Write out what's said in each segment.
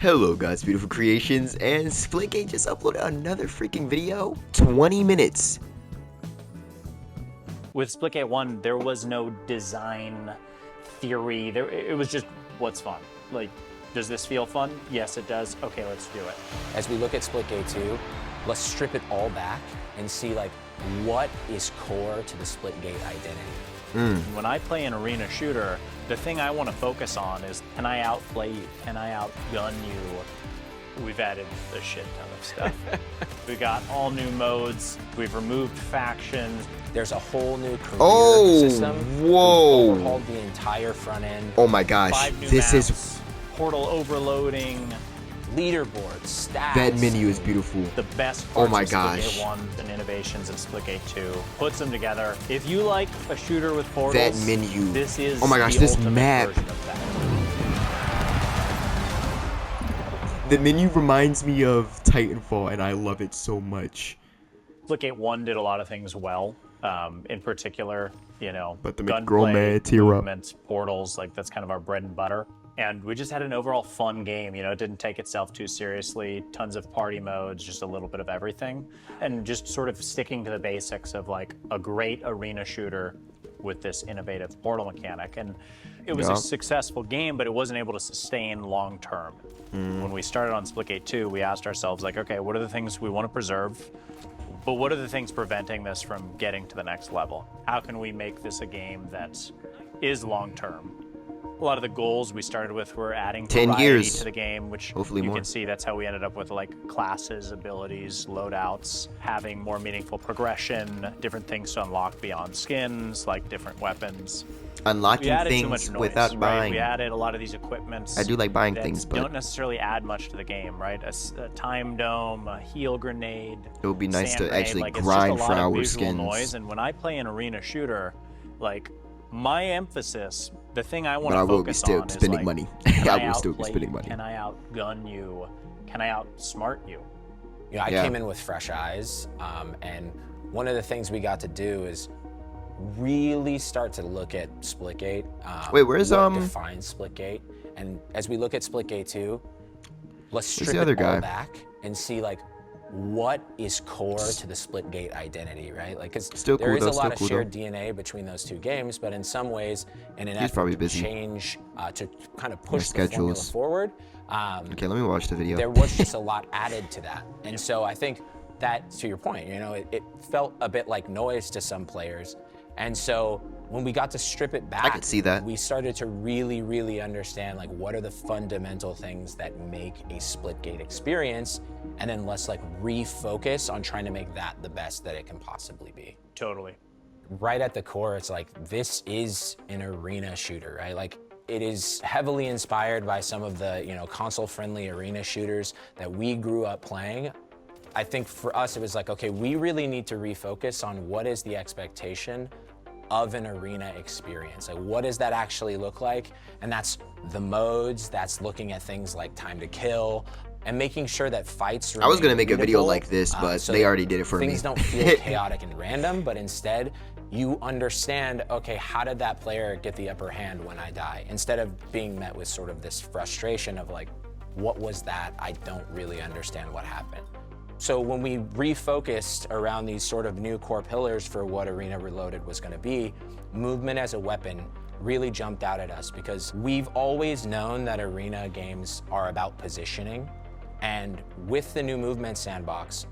Hello guys, beautiful creations, and Splitgate just uploaded another freaking video. 20 minutes. With Splitgate 1, there was no design theory. It was just what's fun. Like, does this feel fun? Yes, it does. Okay, let's do it. As we look at Splitgate 2, let's strip it all back and see like what is core to the Splitgate identity. When I play an arena shooter, the thing I want to focus on is, can I outplay you? Can I outgun you? We've added a shit ton of stuff. We got all new modes. We've removed factions. There's a whole new career system. Whoa. We've overhauled the entire front end. Oh my gosh, 5 new this maps, is portal overloading. Leaderboards, stats. that menu is beautiful. The best Oh parts my of gosh. Splitgate 1 and innovations of Splitgate 2. Puts them together. If you like a shooter with portals, That menu. this is Oh my gosh, the this ultimate map. version of that. The menu reminds me of Titanfall, and I love it so much. Splitgate 1 did a lot of things well. In particular, you know, But to make girl mad, tear up. movement, portals, like that's kind of our bread and butter. And we just had an overall fun game, you know, it didn't take itself too seriously, tons of party modes, just a little bit of everything. And just sort of sticking to the basics of like a great arena shooter with this innovative portal mechanic. And it was Yeah. a successful game, but it wasn't able to sustain long term. When we started on Splitgate 2, we asked ourselves like, okay, what are the things we want to preserve? But what are the things preventing this from getting to the next level? How can we make this a game that is long term? A lot of the goals we started with were adding 10 variety years. to the game, which Hopefully you more. can see that's how we ended up with like classes, abilities, loadouts, having more meaningful progression, different things to unlock beyond skins, like different weapons. We Unlocking added too much things noise, without right? buying. We added a lot of these equipments. I do like buying that things, but don't necessarily add much to the game, right? A time dome, a heal grenade. it would be nice sand to grenade, actually like, it's grind just a for lot of our visual skins. noise. And when I play an arena shooter, like my emphasis, the thing I want But I to will be focus still on spending is like, money. can I will still be outplay spending you? money. Can I outgun you? Can I outsmart you? You know, I Yeah. came in with fresh eyes, and one of the things we got to do is really start to look at Splitgate. Wait, where's, what defines Splitgate? And as we look at Splitgate 2, let's strip the other it all guy? back and see like what is core to the Splitgate identity, right? Like, because Still there cool is though, a lot still of cool shared though. DNA between those two games, but in some ways, in an He's probably effort to busy. change, to kind of push the formula schedules. forward, Okay, let me watch the video. there was just a lot added to that. And so I think that, to your point, you know, it felt a bit like noise to some players. And so when we got to strip it back, could see that. we started to really, really understand like what are the fundamental things that make a Splitgate experience, and then let's like refocus on trying to make that the best that it can possibly be. Totally. Right at the core, it's like this is an arena shooter, right? Like it is heavily inspired by some of the, you know, console-friendly arena shooters that we grew up playing. I think for us, it was like, okay, we really need to refocus on what is the expectation of an arena experience. Like, what does that actually look like? And that's the modes, that's looking at things like time to kill, and making sure that fights I was gonna remain make a video readable, like this, but so they that already did it for me. Things don't feel chaotic and random, but instead, you understand, okay, how did that player get the upper hand when I die? Instead of being met with sort of this frustration of like, what was that? I don't really understand what happened. So when we refocused around these sort of new core pillars for what Arena Reloaded was going to be, movement as a weapon really jumped out at us because we've always known that arena games are about positioning. And with the new movement sandbox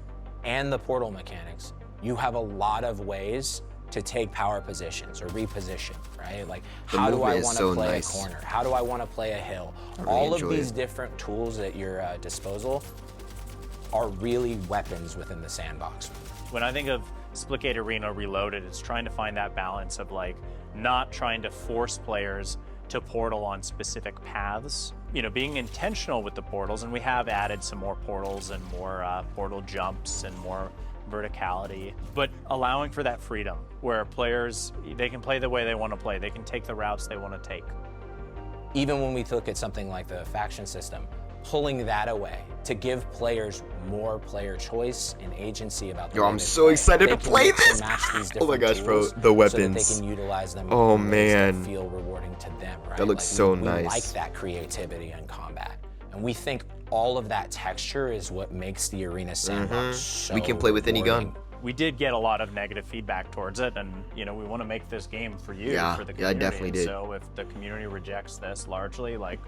and the portal mechanics, you have a lot of ways to take power positions or reposition, right? Like, The how do movement I is want to so play nice. a corner? How do I want to play a hill? really All of enjoy these it. different tools at your disposal are really weapons within the sandbox. When I think of Splitgate Arena Reloaded, it's trying to find that balance of like not trying to force players to portal on specific paths, you know, being intentional with the portals, and we have added some more portals and more portal jumps and more verticality, but allowing for that freedom where players, they can play the way they want to play, they can take the routes they want to take. Even when we look at something like the faction system, pulling that away to give players more player choice and agency about the Yo, way I'm they so play. excited They to can play mix and this. match these Oh my different gosh, bro, tools the so that weapons. they can utilize them Oh, in ways that man. feel rewarding to them, right? That looks Like, so we nice. like that creativity in combat. And we think all of that texture is what makes the arena sandbox so We can play with any gun. rewarding. We did get a lot of negative feedback towards it, and we want to make this game for you, for the community. Yeah, I definitely did. So if the community rejects this largely, like,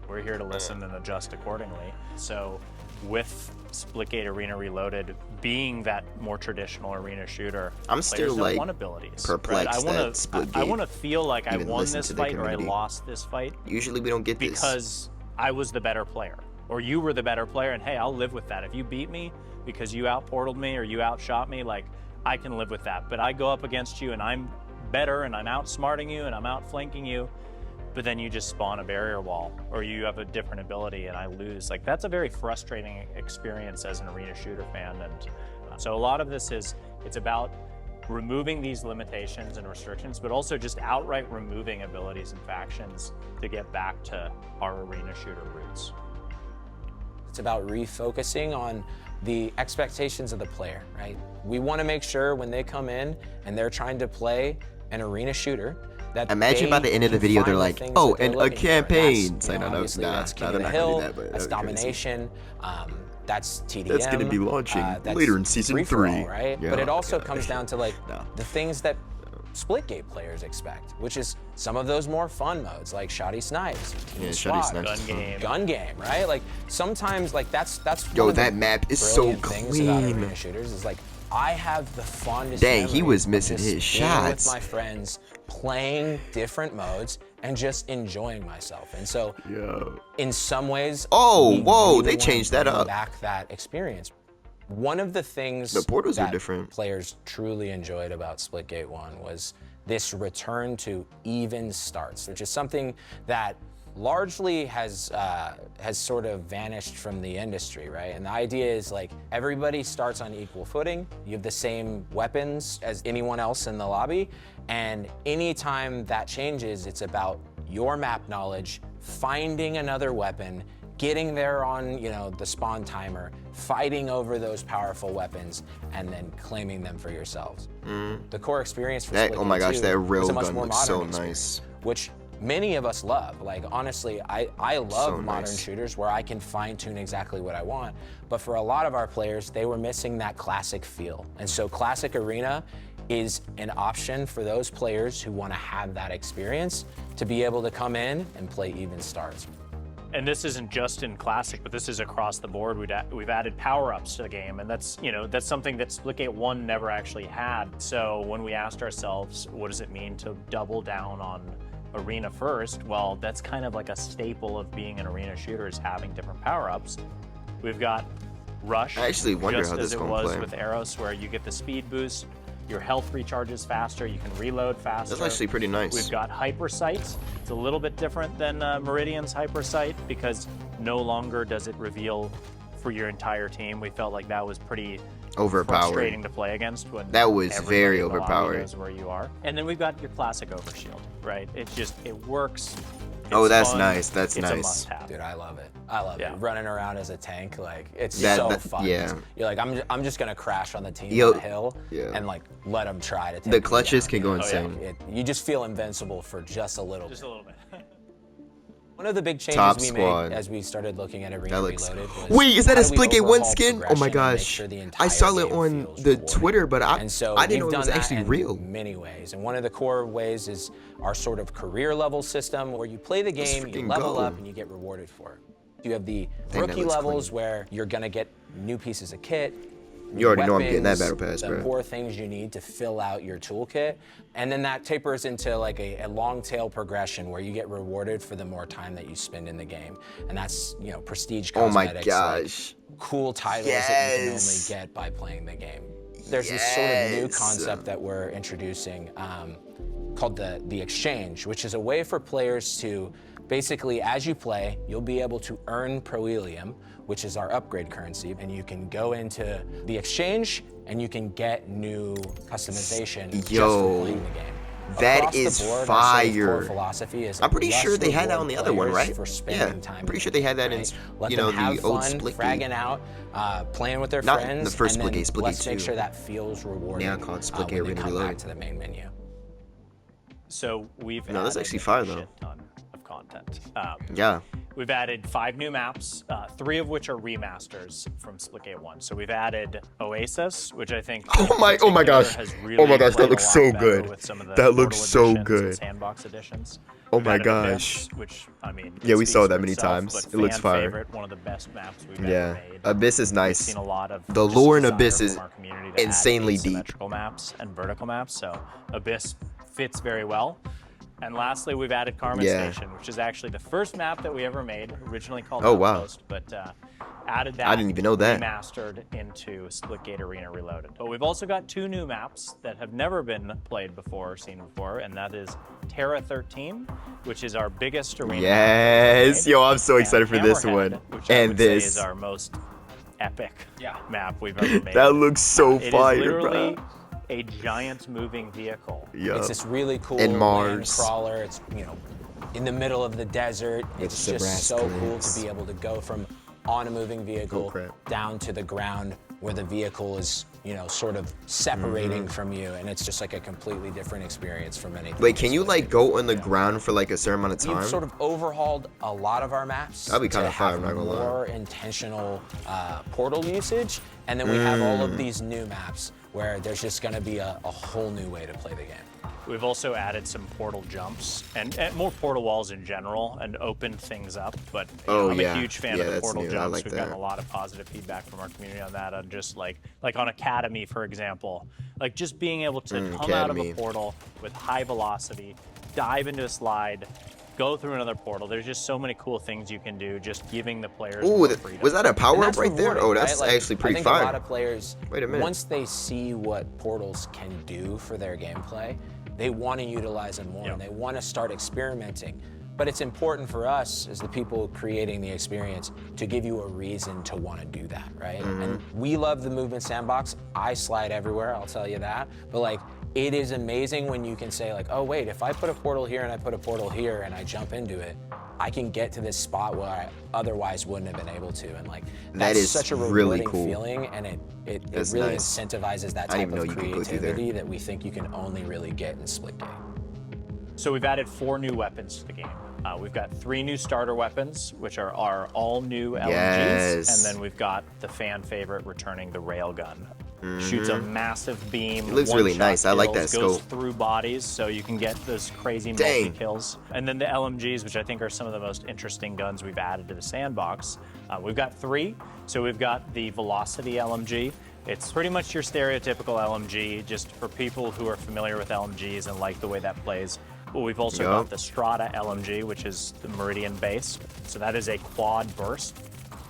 we're here to listen and adjust accordingly. So with Splitgate Arena Reloaded being that more traditional arena shooter, I'm still players like don't want abilities. perplexed Right? that Splitgate I want to feel like I even won listened this to the fight or I community. lost this fight Usually we don't get this. because I was the better player, or you were the better player, and hey, I'll live with that. If you beat me because you outportaled me or you outshot me, like, I can live with that. But I go up against you and I'm better and I'm outsmarting you and I'm outflanking you, but then you just spawn a barrier wall or you have a different ability and I lose. Like, that's a very frustrating experience as an arena shooter fan. And so a lot of this it's about removing these limitations and restrictions, but also just outright removing abilities and factions to get back to our arena shooter roots. It's about refocusing on the expectations of the player, right? We want to make sure when they come in and they're trying to play an arena shooter that Imagine by the end of the video they're like, oh, and a campaign. It's like, no, nah, that's King of they're the not Hill, gonna do that, but that's okay, domination, that's TDM. That's gonna be launching that's later in season free-for-all, 3, right? Yeah, But it also yeah. comes down to like the things that Splitgate players expect, which is some of those more fun modes like Shoddy Snipes, Team Yeah, SWAT, Shoddy Snipes Gun is fun. game. gun game, right? Like sometimes, like that's Yo, one of the that map is so brilliant things about clean. arena shooters is like I have the fondest Dang, he memories was of missing just his being shots. with my friends, playing different modes and just enjoying myself. And so, Yo. in some ways, Oh, we whoa, really they wanna changed that bring up. Back that experience. One of the things The portals are that different. players truly enjoyed about Splitgate 1 was this return to even starts, which is something that largely has sort of vanished from the industry, right? And the idea is like everybody starts on equal footing. You have the same weapons as anyone else in the lobby, and anytime that changes, it's about your map knowledge, finding another weapon, getting there on, the spawn timer, fighting over those powerful weapons, and then claiming them for yourselves. The core experience for That- Splitgate oh my gosh, 2 that is rail a much gun more looks modern so experience, nice. which many of us love. Like, honestly, I love So modern nice. shooters where I can fine tune exactly what I want. But for a lot of our players, they were missing that classic feel. And so Classic Arena is an option for those players who want to have that experience to be able to come in and play even starts. And this isn't just in Classic, but this is across the board. We've added power-ups to the game, and that's something that Splitgate 1 never actually had. So when we asked ourselves, what does it mean to double down on Arena first? Well, that's kind of like a staple of being an arena shooter, is having different power-ups. We've got Rush, I actually wonder just how this as it gonna was play. with Eros, where you get the speed boost, your health recharges faster, you can reload faster. That's actually pretty nice. We've got Hyper Sight. It's a little bit different than Meridian's Hyper Sight because no longer does it reveal for your entire team. We felt like that was pretty Overpowered. frustrating to play against when That was everybody very in the lobby overpowered. knows where you are. And then we've got your classic overshield, right? It works. Oh, it's that's fun, nice, that's it's a nice. must-have. Dude, I love it. I love Yeah. it. Running around as a tank, like it's That- so that- fun. yeah. You're like, I'm just gonna crash on the team Yo, on the hill yeah. and like let them try to take The me clutches down, can you go know? insane. You just feel invincible for just a little Just bit. a little bit. One of the big changes Top we squad. made as we started looking at Arena That looks. Reloaded was Wait, is that how a do we Splitgate 1 overhaul skin? Oh my progression and make gosh. sure the I entire saw it game on feels the rewarding? Twitter, but And so I didn't we've know it done was that actually in real. many ways. And one of the core ways is our sort of career level system where you play the game, you freaking level go. up, and you get rewarded for it. You have the Dang, that rookie looks levels clean. where you're gonna get new pieces of kit. You already know I'm getting that weapons, battle pass, the bro. core things you need to fill out your toolkit. And then that tapers into like a long tail progression where you get rewarded for the more time that you spend in the game. And that's, prestige Oh my cosmetics. like gosh. cool titles that you can Yes. only get by playing the game. There's this sort of new Yes. concept that we're introducing called the exchange, which is a way for players to basically, as you play, you'll be able to earn Proelium, which is our upgrade currency, and you can go into the exchange and you can get new customization just Yo, for playing the game. that Across the is board, our sort of fire. core philosophy is I'm pretty let's sure they had that reward on the other one, players right? For Yeah, spending time I'm pretty in sure the they had that game, in, right? Let you them know, have the old fun, Splitgate. fragging out, playing with their Not friends, the first and then Splitgate, Splitgate let's make 2. sure that feels rewarding Now called Splitgate when they Arena come back Reloaded. to the main menu. So we've No, that's added actually fire, a though. shit ton of content. Yeah. We've added 5 new maps, 3 of which are remasters from Splitgate 1. So we've added Oasis, which I think Oh my gosh. has Oh really my gosh, that played looks a lot so better good. with some of the That looks Portal so editions good. and Sandbox editions. Oh We've my added gosh. Abyss, which, I mean, Yeah, we speaks saw for that many itself, times. but It looks fan fire. favorite, one of the best maps we've Yeah. ever made. Abyss is We've nice. seen a lot of The just lore in desire Abyss from is our community to add insanely deep. asymmetrical maps and vertical maps, so Abyss fits very well. And lastly, we've added Carmen Yeah. Station, which is actually the first map that we ever made, originally called Oh, wow. Outpost, but added that, I didn't even know that. remastered into Splitgate Arena Reloaded. But we've also got 2 new maps that have never been played before or seen before, and that is Terra 13, which is our biggest arena map that Yes. we've Yo, I'm so made, excited for and this Hammerhead, one. which I And would say this. is our most epic map we've ever made. That looks so It fire, is literally bro. a giant moving vehicle. Yeah. It's this really cool And land Mars. crawler. It's, you know, in the middle of the desert. It's the just brass so cool clamps. to be able to go from on a moving vehicle crap. down to the ground where the vehicle is, you know, sort of separating Mm-hmm. from you, and it's just like a completely different experience from anything. Wait, can else. you like go on the ground for like a certain amount of time? We've sort of overhauled a lot of our maps That'd be kinda to fire, have I'm not gonna lie. more intentional portal usage, and then we have all Mm. of these new maps where there's just going to be a whole new way to play the game. We've also added some portal jumps and more portal walls in general and opened things up. But you know, Oh, I'm yeah. a huge fan Yeah, of the that's portal new. I jumps. like We've gotten that. a lot of positive feedback from our community on that. On just like on Academy, for example, like just being able to come out of a Academy. portal with high velocity, dive into a slide, go through another portal. There's just so many cool things you can do. Just giving the players Ooh, more freedom. was that a And power up that's right there? rewarding, Oh, that's right? Like, actually pretty I think fire. a lot of players, Wait a minute. once they see what portals can do for their gameplay, they want to utilize them more, Yep. and they want to start experimenting. But it's important for us, as the people creating the experience, to give you a reason to want to do that, right? Mm-hmm. And we love the movement sandbox. I slide everywhere, I'll tell you that. But like, it is amazing when you can say like, oh wait, if I put a portal here and I put a portal here and I jump into it, I can get to this spot where I otherwise wouldn't have been able to. And like, That that's is such a really rewarding cool. feeling, and it That's really nice. incentivizes that I type didn't of even know you could go through there. creativity that we think you can only really get in Splitgate. So we've added 4 new weapons to the game. We've got 3 new starter weapons, which are our all new LMGs, Yes. and then we've got the fan favorite returning the railgun. Shoots a massive beam. It looks one really shot nice. I like kills, that goes scope. through bodies, so you can get those crazy Dang. multi-kills. And then the LMGs, which I think are some of the most interesting guns we've added to the sandbox. We've got 3. So we've got the Velocity LMG. It's pretty much your stereotypical LMG, just for people who are familiar with LMGs and like the way that plays. But we've also Yup. got the Strata LMG, which is the Meridian base. So that is a quad burst.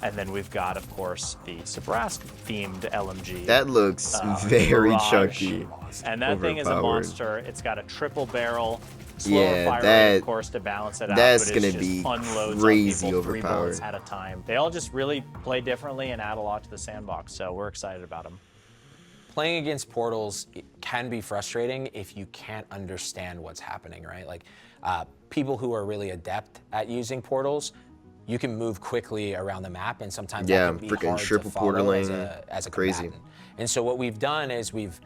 And then we've got, of course, the Sabrask-themed LMG. That looks very Mirage. chunky. And that thing is a Overpowered. monster. It's got a triple barrel, slower Yeah, fire rate, that- of course, to balance it out. that's but it's gonna just be unloads crazy on people 3 bullets overpowered. at a time. They all just really play differently and add a lot to the sandbox. So we're excited about them. Playing against portals can be frustrating if you can't understand what's happening, right? Like, people who are really adept at using portals, you can move quickly around the map, and sometimes Yeah, that can be freaking hard triple to follow as portaling. a Crazy. combatant. And so what we've done is we've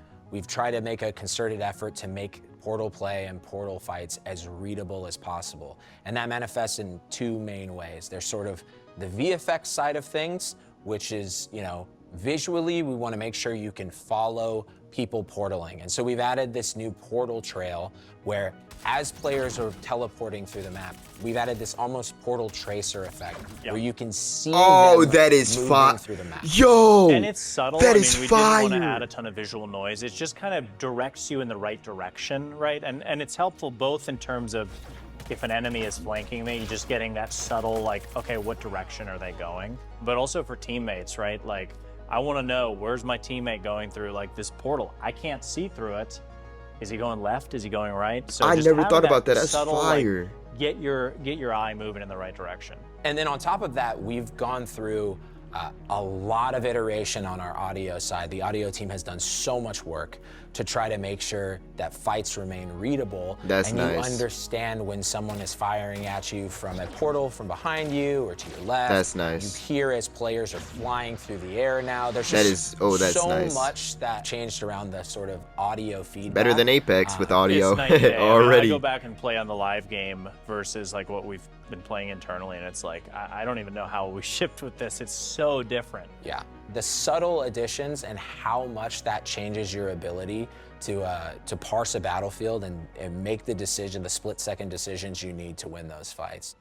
tried to make a concerted effort to make portal play and portal fights as readable as possible. And that manifests in 2 main ways. There's sort of the VFX side of things, which is, you know, visually, we want to make sure you can follow people portaling. And so we've added this new portal trail where as players are teleporting through the map, we've added this almost portal tracer effect Yep. where you can see Oh, them that is moving fire. through the map. Yo! And it's subtle. That I is mean, we didn't want to fire. add a ton of visual noise. It just kind of directs you in the right direction, right? And it's helpful both in terms of if an enemy is flanking me, you're just getting that subtle, like, okay, what direction are they going? But also for teammates, right? Like, I want to know, where's my teammate going through, like, this portal? I can't see through it. Is he going left? Is he going right? So I just never having thought about that. That's subtle, like, fire. get your eye moving in the right direction. And then on top of that, we've gone through A lot of iteration on our audio side. The audio team has done so much work to try to make sure that fights remain readable. That's and nice. You understand when someone is firing at you from a portal from behind you or to your left. That's nice. You hear as players are flying through the air now. There's That just that's so nice. much that changed around the sort of audio feedback. Better than Apex with audio It's night and day. already. I mean, I go back and play on the live game versus like what we've been playing internally, and it's like I don't even know how we shipped with this. It's so different. Yeah, the subtle additions and how much that changes your ability to parse a battlefield and make the decision, the split-second decisions you need to win those fights.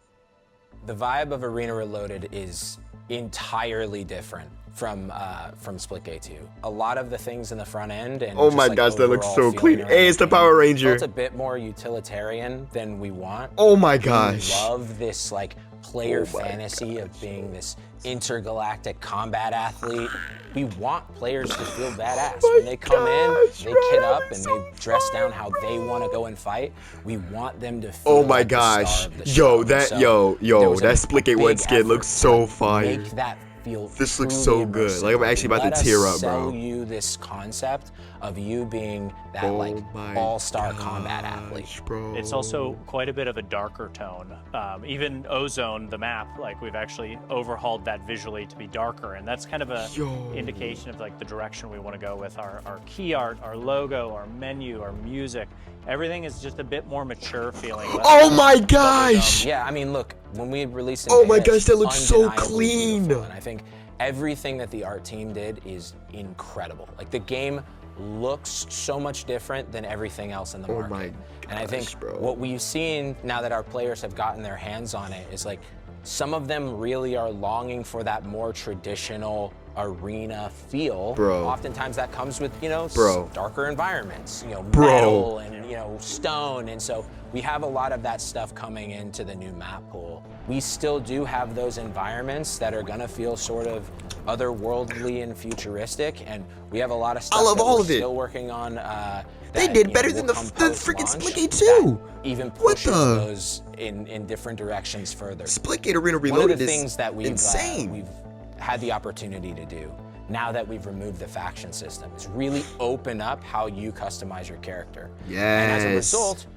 The vibe of Arena Reloaded is entirely different from Splitgate 2. A lot of the things in the front end and Oh just, my like, gosh, that looks overall so feeling clean. around Hey, it's the game Power Ranger. felt a bit more utilitarian than we want. Oh my We gosh. love this like player Oh my fantasy of being this intergalactic combat athlete. We want players to feel badass. Oh my When they come gosh, in, they bro, kit that up looks and so they dress down how they want to go and fight. We want them to feel Oh my like the star gosh. of the Yo, show. that So yo, there was that a Splitgate 1 big skin effort looks to, so like, fire. Make that feel This looks truly so good. immersive. Like, I'm actually about to Let us tear up, sell bro. you this concept of you being that Oh like my all-star combat athlete. gosh, bro. It's also quite a bit of a darker tone. Even Ozone, the map, like we've actually overhauled that visually to be darker, and that's kind of a Yo. indication of like the direction we want to go with our key art, our logo, our menu, our music. Everything is just a bit more mature feeling. Oh my gosh. Yeah, I mean, look, when we released it, Oh my gosh, that looks so clean. And I think everything that the art team did is incredible. Like the game looks so much different than everything else in the Oh market. my And I think gosh, bro. what we've seen now that our players have gotten their hands on it is like some of them really are longing for that more traditional arena feel. Bro. Oftentimes that comes with, you know, Bro. darker environments, you know, Bro. metal and, you know, stone. And so we have a lot of that stuff coming into the new map pool. We still do have those environments that are gonna feel sort of otherworldly and futuristic, and we have a lot of stuff love that all we're of it. still working on. They That, did you know, better will than the come freaking post-launch Splitgate that 2. even What pushes the? those in different directions further. Splitgate Arena One of Reloaded the is things that insane. we've had the opportunity to do now that we've removed the faction system is really open up how you customize your character. And as a Yes. result,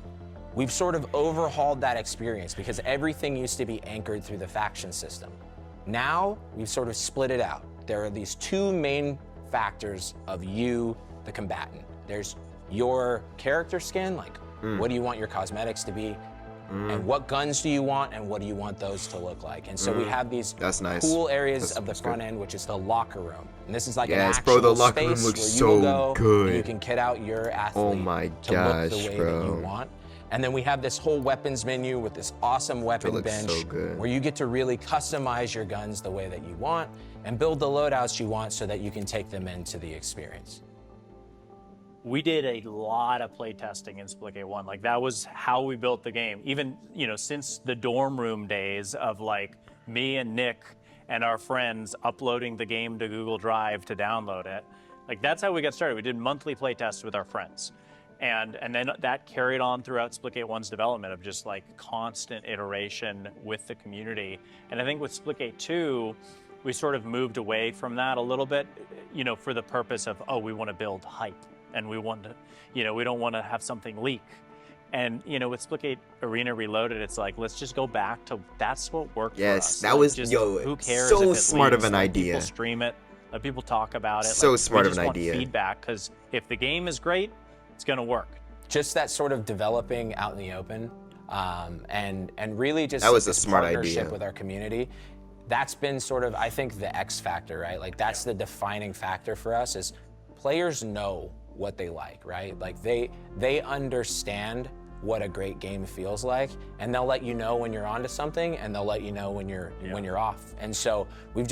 we've sort of overhauled that experience because everything used to be anchored through the faction system. Now we've sort of split it out. There are these two main factors of you, the combatant. There's your character skin, like what do you want your cosmetics to be? And what guns do you want, and what do you want those to look like? And so we have these That's nice. cool areas of the That's front good. end, which is the locker room. And this is like an Yes, actual bro, the locker room space looks where you so will go good. and you can kit out your athlete my to look the gosh, way bro. that you want. And then we have this whole weapons menu with this awesome weapon looks bench so good. where you get to really customize your guns the way that you want and build the loadouts you want so that you can take them into the experience. We did a lot of play testing in Splitgate 1. Like that was how we built the game. Even, you know, since the dorm room days of like me and Nick and our friends uploading the game to Google Drive to download it. Like that's how we got started. We did monthly play tests with our friends. And then that carried on throughout Splitgate 1's development of just like constant iteration with the community. And I think with Splitgate 2, we sort of moved away from that a little bit, you know, for the purpose of, oh, we want to build hype. And we want to, you know, we don't want to have something leak. And, you know, with Splitgate Arena Reloaded, it's like, let's just go back to, that's what worked for us. Yes, that Like, was, just, yo, who cares so if it smart of leaks? an Let idea. people stream it, let people talk about it. So Like, smart we of just an want idea. feedback, because if the game is great, it's going to work. Just that sort of developing out in the open, and really just That was a this smart partnership idea. with our community. That's been sort of, I think, the X factor, right? Like that's the defining factor for us is players know what they like, right? Like they understand what a great game feels like, and they'll let you know when you're onto something, and they'll let you know when you're off. And so we've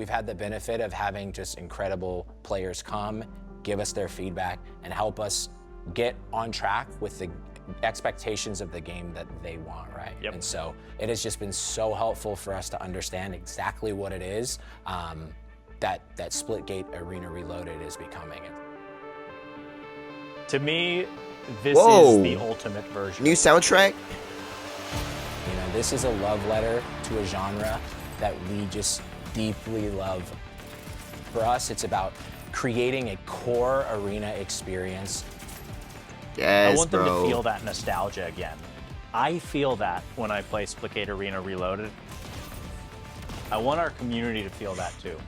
had the benefit of having just incredible players come, give us their feedback, and help us get on track with the expectations of the game that they want, right? Yep. And so it has just been so helpful for us to understand exactly what it is that Splitgate Arena Reloaded is becoming. To me, this Whoa. is the ultimate version. New soundtrack? You know, this is a love letter to a genre that we just deeply love. For us, it's about creating a core arena experience. Yes, I want them bro. to feel that nostalgia again. I feel that when I play Splitgate Arena Reloaded. I want our community to feel that too.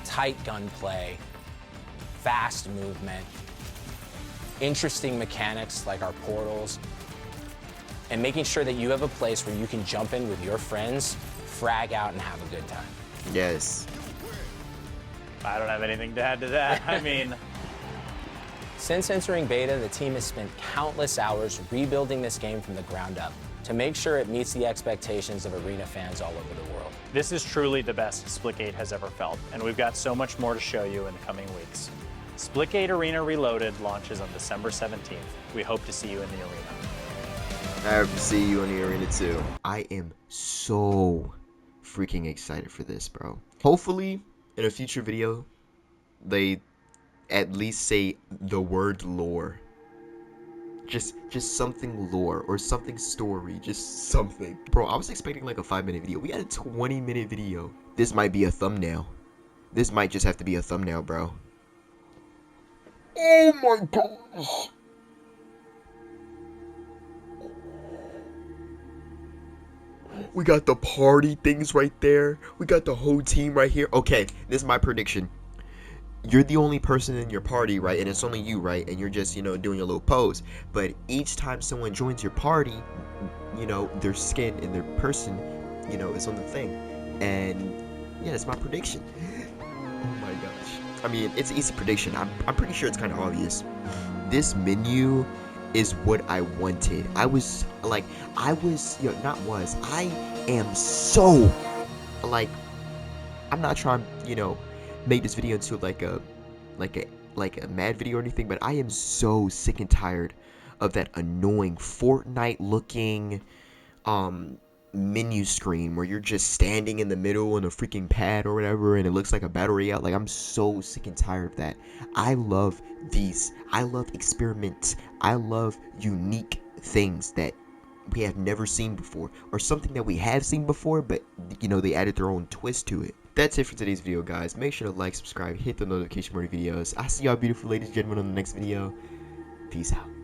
Tight gunplay, fast movement, interesting mechanics like our portals, and making sure that you have a place where you can jump in with your friends, frag out, and have a good time. Yes. I don't have anything to add to that. I mean, Since entering beta, the team has spent countless hours rebuilding this game from the ground up to make sure it meets the expectations of arena fans all over the world. this is truly the best Splitgate has ever felt, and we've got so much more to show you in the coming weeks. Splitgate Arena Reloaded launches on December 17th. We hope to see you in the arena. I hope to see you in the arena too. I am so freaking excited for this, bro. Hopefully, in a future video, they at least say the word lore. Just something lore or something story, just something. Bro, I was expecting like a 5-minute video. We had a 20-minute video. This might be a thumbnail. This might just have to be a thumbnail, bro. Oh my gosh. We got the party things right there. We got the whole team right here. Okay, this is my prediction. You're the only person in your party, right? And it's only you, right? And you're just, doing a little pose. But each time someone joins your party, their skin and their person, is on the thing. And yeah, that's my prediction. Oh my gosh. I mean, it's an easy prediction. I'm pretty sure it's kind of obvious. This menu is what I wanted. I am so, I'm not trying, make this video into like a mad video or anything, but I am so sick and tired of that annoying Fortnite looking menu screen where you're just standing in the middle on a freaking pad or whatever and it looks like a battle royale. Like, I'm so sick and tired of that. I love these. I love experiments. I love unique things that we have never seen before, or something that we have seen before, but they added their own twist to it. That's it for today's video, guys. Make sure to like, subscribe, hit the notification for more videos. I'll see y'all beautiful ladies and gentlemen on the next video. Peace out.